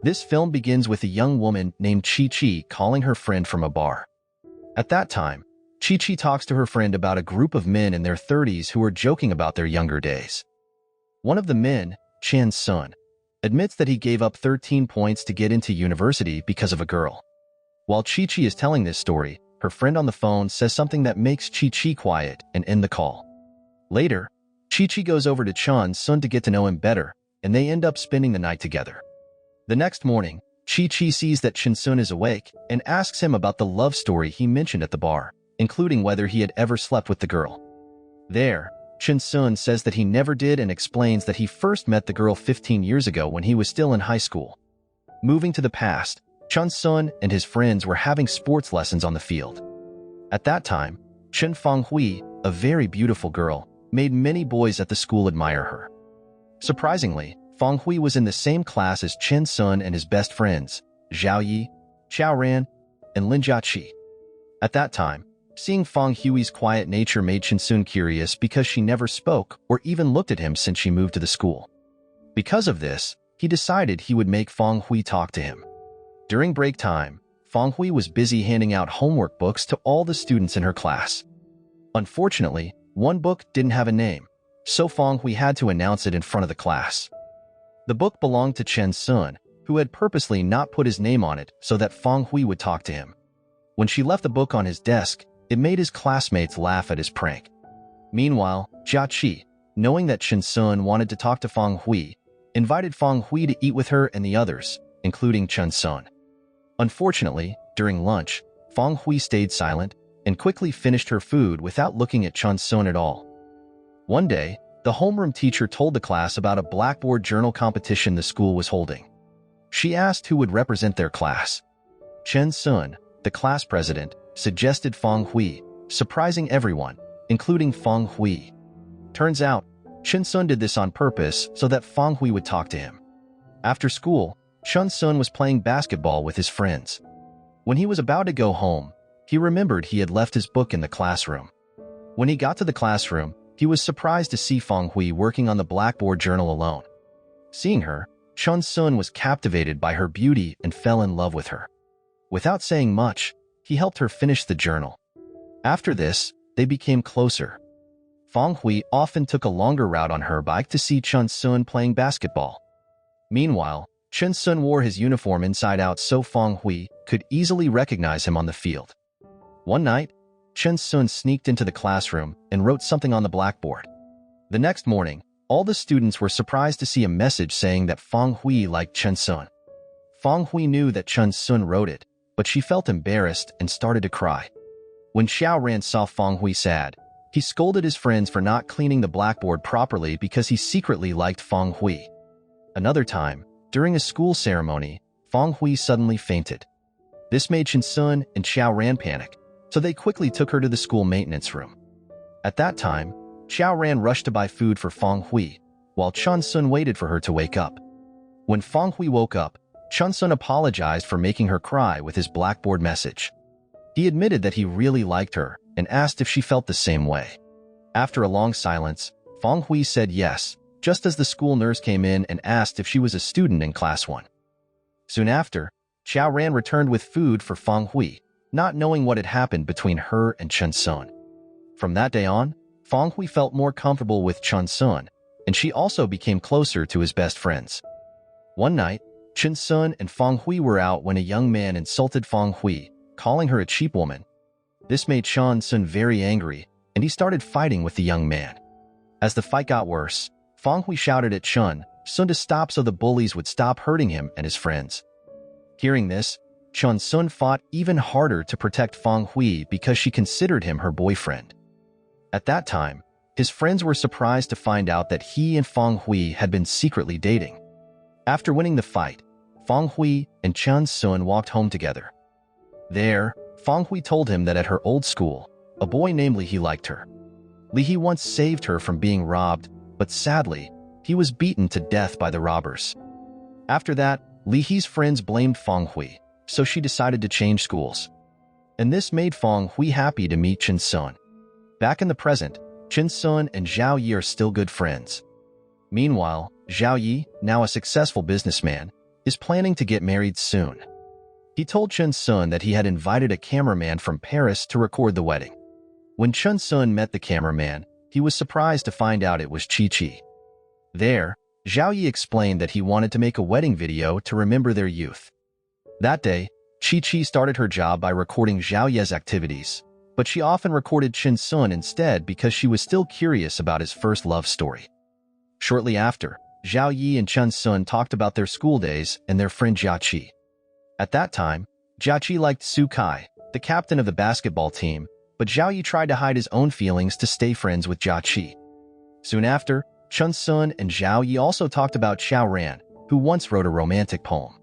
This film begins with a young woman named Chi-Chi calling her friend from a bar. At that time, Chi-Chi talks to her friend about a group of men in their 30s who are joking about their younger days. One of the men, Chan-sun, admits that he gave up 13 points to get into university because of a girl. While Chi-Chi is telling this story, her friend on the phone says something that makes Chi-Chi quiet and end the call. Later, Chi-Chi goes over to Chan-sun to get to know him better, and they end up spending the night together. The next morning, Chi-Chi sees that Chan-sun is awake and asks him about the love story he mentioned at the bar, including whether he had ever slept with the girl. There, Chan-sun says that he never did and explains that he first met the girl 15 years ago when he was still in high school. Moving to the past, Chan-sun and his friends were having sports lessons on the field. At that time, Chen Fanghui, a very beautiful girl, made many boys at the school admire her. Surprisingly, Fanghui was in the same class as Chen-sun and his best friends, Zhao Yi, Qiao Ran, and Lin Jiaqi. At that time, seeing Fanghui's quiet nature made Chen-sun curious because she never spoke or even looked at him since she moved to the school. Because of this, he decided he would make Fanghui talk to him. During break time, Fanghui was busy handing out homework books to all the students in her class. Unfortunately, one book didn't have a name, so Fanghui had to announce it in front of the class. The book belonged to Chen-sun, who had purposely not put his name on it so that Fanghui would talk to him. When she left the book on his desk, it made his classmates laugh at his prank. Meanwhile, Jiaqi, knowing that Chen-sun wanted to talk to Fanghui, invited Fanghui to eat with her and the others, including Chen-sun. Unfortunately, during lunch, Fanghui stayed silent and quickly finished her food without looking at Chen-sun at all. One day, the homeroom teacher told the class about a blackboard journal competition the school was holding. She asked who would represent their class. Chen-sun, the class president, suggested Fanghui, surprising everyone, including Fanghui. Turns out, Chen-sun did this on purpose so that Fanghui would talk to him. After school, Chen-sun was playing basketball with his friends. When he was about to go home, he remembered he had left his book in the classroom. When he got to the classroom, he was surprised to see Fanghui working on the blackboard journal alone. Seeing her, Chen-sun was captivated by her beauty and fell in love with her. Without saying much, he helped her finish the journal. After this, they became closer. Fanghui often took a longer route on her bike to see Chen-sun playing basketball. Meanwhile, Chen-sun wore his uniform inside out so Fanghui could easily recognize him on the field. One night, Chen-sun sneaked into the classroom and wrote something on the blackboard. The next morning, all the students were surprised to see a message saying that Fanghui liked Chen-sun. Fanghui knew that Chen-sun wrote it, but she felt embarrassed and started to cry. When Xiao Ran saw Fanghui sad, he scolded his friends for not cleaning the blackboard properly because he secretly liked Fanghui. Another time, during a school ceremony, Fanghui suddenly fainted. This made Chen-sun and Xiao Ran panic, so they quickly took her to the school maintenance room. At that time, Xiao Ran rushed to buy food for Fanghui, while Chen-sun waited for her to wake up. When Fanghui woke up, Chen-sun apologized for making her cry with his blackboard message. He admitted that he really liked her and asked if she felt the same way. After a long silence, Fanghui said yes, just as the school nurse came in and asked if she was a student in class 1. Soon after, Xiao Ran returned with food for Fanghui, not knowing what had happened between her and Chen-sun. From that day on, Fanghui felt more comfortable with Chen-sun, and she also became closer to his best friends. One night, Chen-sun and Fanghui were out when a young man insulted Fanghui, calling her a cheap woman. This made Chen-sun very angry, and he started fighting with the young man. As the fight got worse, Fanghui shouted at Chen-sun to stop so the bullies would stop hurting him and his friends. Hearing this, Chen-sun fought even harder to protect Fanghui because she considered him her boyfriend. At that time, his friends were surprised to find out that he and Fanghui had been secretly dating. After winning the fight, Fanghui and Chen-sun walked home together. There, Fanghui told him that at her old school, a boy named Li He liked her. Li He once saved her from being robbed, but sadly, he was beaten to death by the robbers. After that, Li He's friends blamed Fanghui, so she decided to change schools. And this made Fanghui happy to meet Chen-sun. Back in the present, Chen-sun and Zhao Yi are still good friends. Meanwhile, Zhao Yi, now a successful businessman, is planning to get married soon. He told Chun Sun that he had invited a cameraman from Paris to record the wedding. When Chun Sun met the cameraman, he was surprised to find out it was Chi-Chi. There, Zhao Yi explained that he wanted to make a wedding video to remember their youth. That day, Chi-Chi started her job by recording Zhao Yi's activities, but she often recorded Chun Sun instead because she was still curious about his first love story. Shortly after, Zhao Yi and Chun Sun talked about their school days and their friend Jia Qi. At that time, Jia Qi liked Su Kai, the captain of the basketball team, but Zhao Yi tried to hide his own feelings to stay friends with Jia Qi. Soon after, Chun Sun and Zhao Yi also talked about Xiao Ran, who once wrote a romantic poem.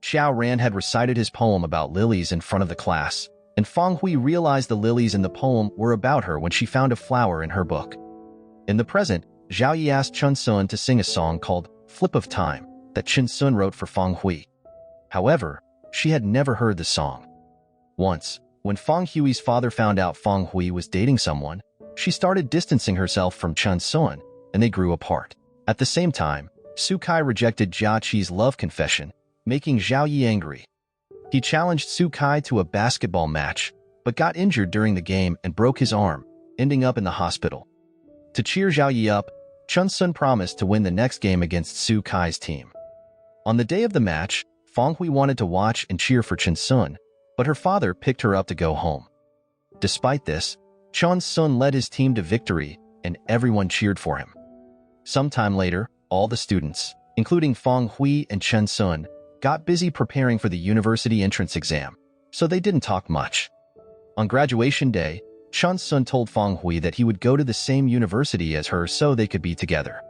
Xiao Ran had recited his poem about lilies in front of the class, and Fang Hui realized the lilies in the poem were about her when she found a flower in her book. In the present, Zhao Yi asked Chun Sun to sing a song called Flip of Time that Chun Sun wrote for Fang Hui. However, she had never heard the song. Once, when Fang Hui's father found out Fang Hui was dating someone, she started distancing herself from Chun Sun, and they grew apart. At the same time, Su Kai rejected Jia Qi's love confession, making Zhao Yi angry. He challenged Su Kai to a basketball match, but got injured during the game and broke his arm, ending up in the hospital. To cheer Zhao Yi up, Chun Sun promised to win the next game against Su Kai's team. On the day of the match, Fang Hui wanted to watch and cheer for Chun Sun, but her father picked her up to go home. Despite this, Chun Sun led his team to victory, and everyone cheered for him. Sometime later, all the students, including Fang Hui and Chun Sun, got busy preparing for the university entrance exam, so they didn't talk much. On graduation day, Chun Sun told Fang Hui that he would go to the same university as her so they could be together.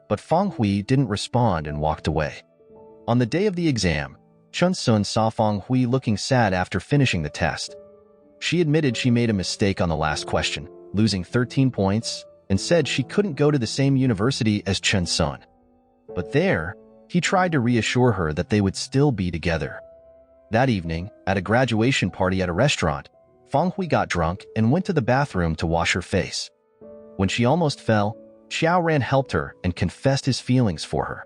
But Fang Hui didn't respond and walked away. On the day of the exam, Chun Sun saw Fang Hui looking sad after finishing the test. She admitted she made a mistake on the last question, losing 13 points, and said she couldn't go to the same university as Chun Sun. But there, he tried to reassure her that they would still be together. That evening, at a graduation party at a restaurant, Fang Hui got drunk and went to the bathroom to wash her face. When she almost fell, Xiao Ran helped her and confessed his feelings for her.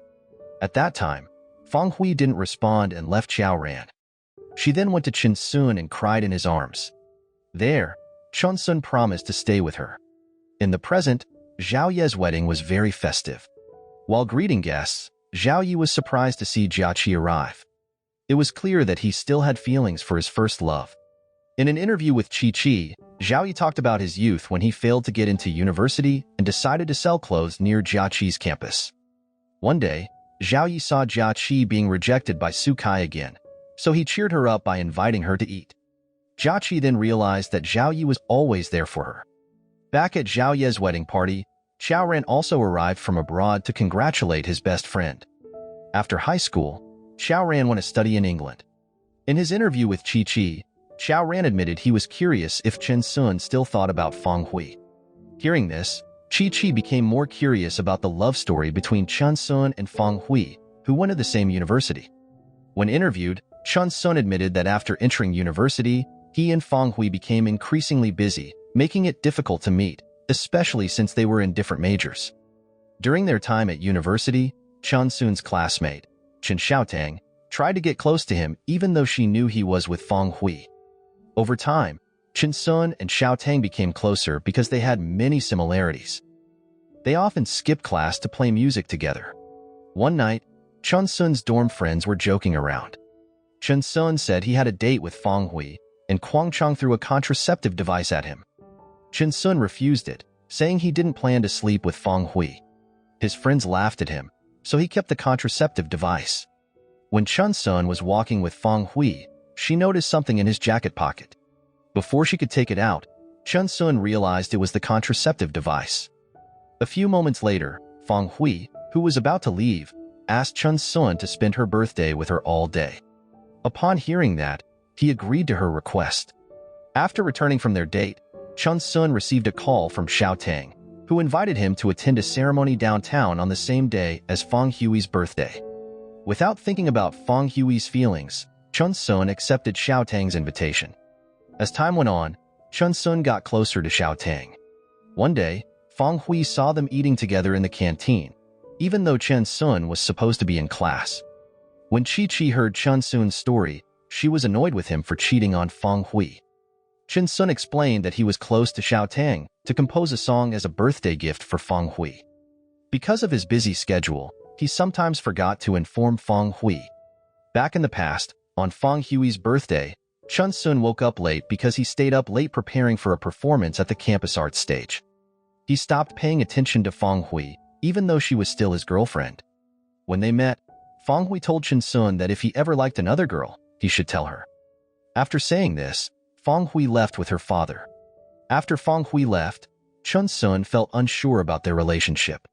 At that time, Fang Hui didn't respond and left Xiao Ran. She then went to Chun Sun and cried in his arms. There, Chun Sun promised to stay with her. In the present, Zhao Yi's wedding was very festive. While greeting guests, Zhao Yi was surprised to see Jia Qi arrive. It was clear that he still had feelings for his first love. In an interview with Chi-Chi, Zhao Yi talked about his youth when he failed to get into university and decided to sell clothes near Jia Qi's campus. One day, Zhao Yi saw Jia Qi being rejected by Su Kai again, so he cheered her up by inviting her to eat. Jia Qi then realized that Zhao Yi was always there for her. Back at Zhao Yi's wedding party, Xiao Ran also arrived from abroad to congratulate his best friend. After high school, Xiao Ran went to study in England. In his interview with Chi-Chi, Xiao Ran admitted he was curious if Chun Sun still thought about Fang Hui. Hearing this, Chi-Chi became more curious about the love story between Chun Sun and Fang Hui, who went to the same university. When interviewed, Chun Sun admitted that after entering university, he and Fang Hui became increasingly busy, making it difficult to meet, especially since they were in different majors. During their time at university, Chun Sun's classmate, Chen Xiaotang, tried to get close to him even though she knew he was with Fang Hui. Over time, Chun Sun and Xiaotang became closer because they had many similarities. They often skipped class to play music together. One night, Chun Sun's dorm friends were joking around. Chun Sun said he had a date with Fang Hui, and Kwang Chang threw a contraceptive device at him. Chun Sun refused it, saying he didn't plan to sleep with Fang Hui. His friends laughed at him, so he kept the contraceptive device. When Chun Sun was walking with Fang Hui, she noticed something in his jacket pocket. Before she could take it out, Chun Sun realized it was the contraceptive device. A few moments later, Fang Hui, who was about to leave, asked Chun Sun to spend her birthday with her all day. Upon hearing that, he agreed to her request. After returning from their date, Chun Sun received a call from Xiaotang, who invited him to attend a ceremony downtown on the same day as Fang Hui's birthday. Without thinking about Fang Hui's feelings, Chun Sun accepted Xiaotang's invitation. As time went on, Chun Sun got closer to Xiaotang. One day, Fang Hui saw them eating together in the canteen, even though Chun Sun was supposed to be in class. When Chi-Chi heard Chun Soon's story, she was annoyed with him for cheating on Fong Hui. Chun Soon explained that he was close to Xiao Tang to compose a song as a birthday gift for Fong Hui. Because of his busy schedule, he sometimes forgot to inform Fong Hui. Back in the past, on Fong Hui's birthday, Chun Soon woke up late because he stayed up late preparing for a performance at the campus arts stage. He stopped paying attention to Fong Hui, even though she was still his girlfriend. When they met, Fong Hui told Chun Soon that if he ever liked another girl, he should tell her. After saying this, Fong Hui left with her father. After Fong Hui left, Chun Soon felt unsure about their relationship.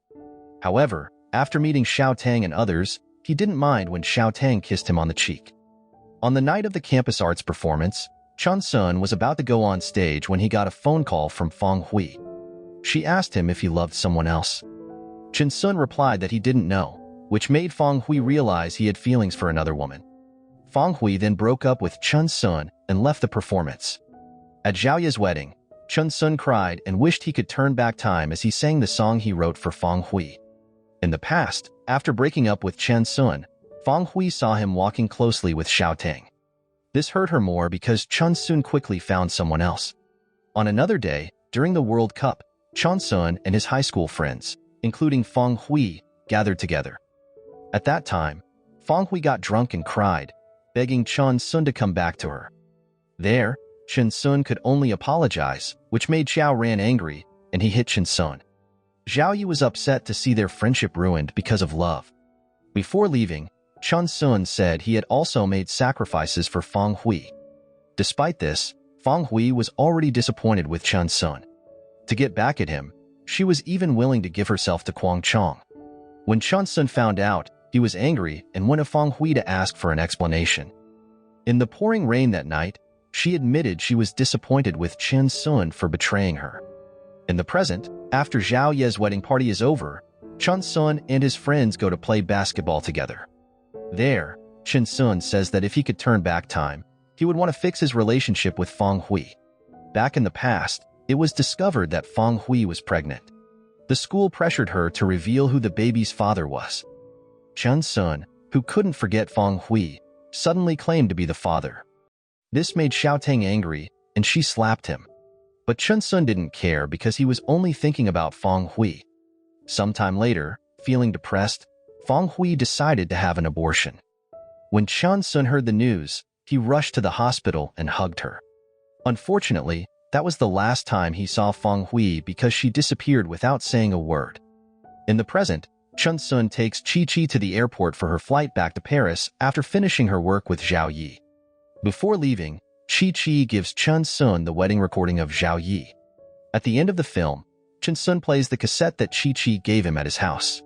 However, after meeting Xiao Tang and others, he didn't mind when Xiao Tang kissed him on the cheek. On the night of the campus arts performance, Chun Soon was about to go on stage when he got a phone call from Fong Hui. She asked him if he loved someone else. Chun Soon replied that he didn't know, which made Fong Hui realize he had feelings for another woman. Fong Hui then broke up with Chun Soon and left the performance. At Zhao Ye's wedding, Chun Soon cried and wished he could turn back time as he sang the song he wrote for Fong Hui. In the past, after breaking up with Chun Soon, Fong Hui saw him walking closely with Xiao Tang. This hurt her more because Chun Soon quickly found someone else. On another day, during the World Cup, Chun Soon and his high school friends, including Fong Hui, gathered together. At that time, Fong Hui got drunk and cried, begging Chun Soon to come back to her. There, Chun Soon could only apologize, which made Xiao Ran angry, and he hit Chun Soon. Zhao Yi was upset to see their friendship ruined because of love. Before leaving, Chun Soon said he had also made sacrifices for Fong Hui. Despite this, Fong Hui was already disappointed with Chun Soon. To get back at him, she was even willing to give herself to Kwang Chong. When Chun Soon found out, he was angry and went to Fong Hui to ask for an explanation. In the pouring rain that night, she admitted she was disappointed with Chun Soon for betraying her. In the present, after Zhao Ye's wedding party is over, Chun Soon and his friends go to play basketball together. There, Chun Soon says that if he could turn back time, he would want to fix his relationship with Fong Hui. Back in the past, it was discovered that Fong Hui was pregnant. The school pressured her to reveal who the baby's father was. Chun Soon, who couldn't forget Fong Hui, suddenly claimed to be the father. This made Xiao Tang angry, and she slapped him. But Chun Soon didn't care because he was only thinking about Fong Hui. Sometime later, feeling depressed, Fong Hui decided to have an abortion. When Chun Soon heard the news, he rushed to the hospital and hugged her. Unfortunately, that was the last time he saw Fong Hui because she disappeared without saying a word. In the present, Chun Soon takes Chi-Chi to the airport for her flight back to Paris after finishing her work with Zhao Yi. Before leaving, Chi-Chi gives Chun Soon the wedding recording of Zhao Yi. At the end of the film, Chun Soon plays the cassette that Chi-Chi gave him at his house.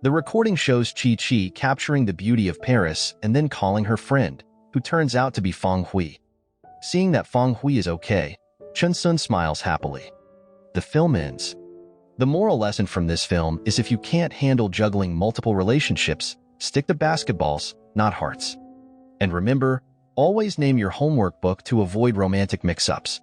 The recording shows Chi-Chi capturing the beauty of Paris and then calling her friend, who turns out to be Fong Hui. Seeing that Fong Hui is okay, Chun Soon smiles happily. The film ends. The moral lesson from this film is if you can't handle juggling multiple relationships, stick to basketballs, not hearts. And remember, always name your homework book to avoid romantic mix-ups.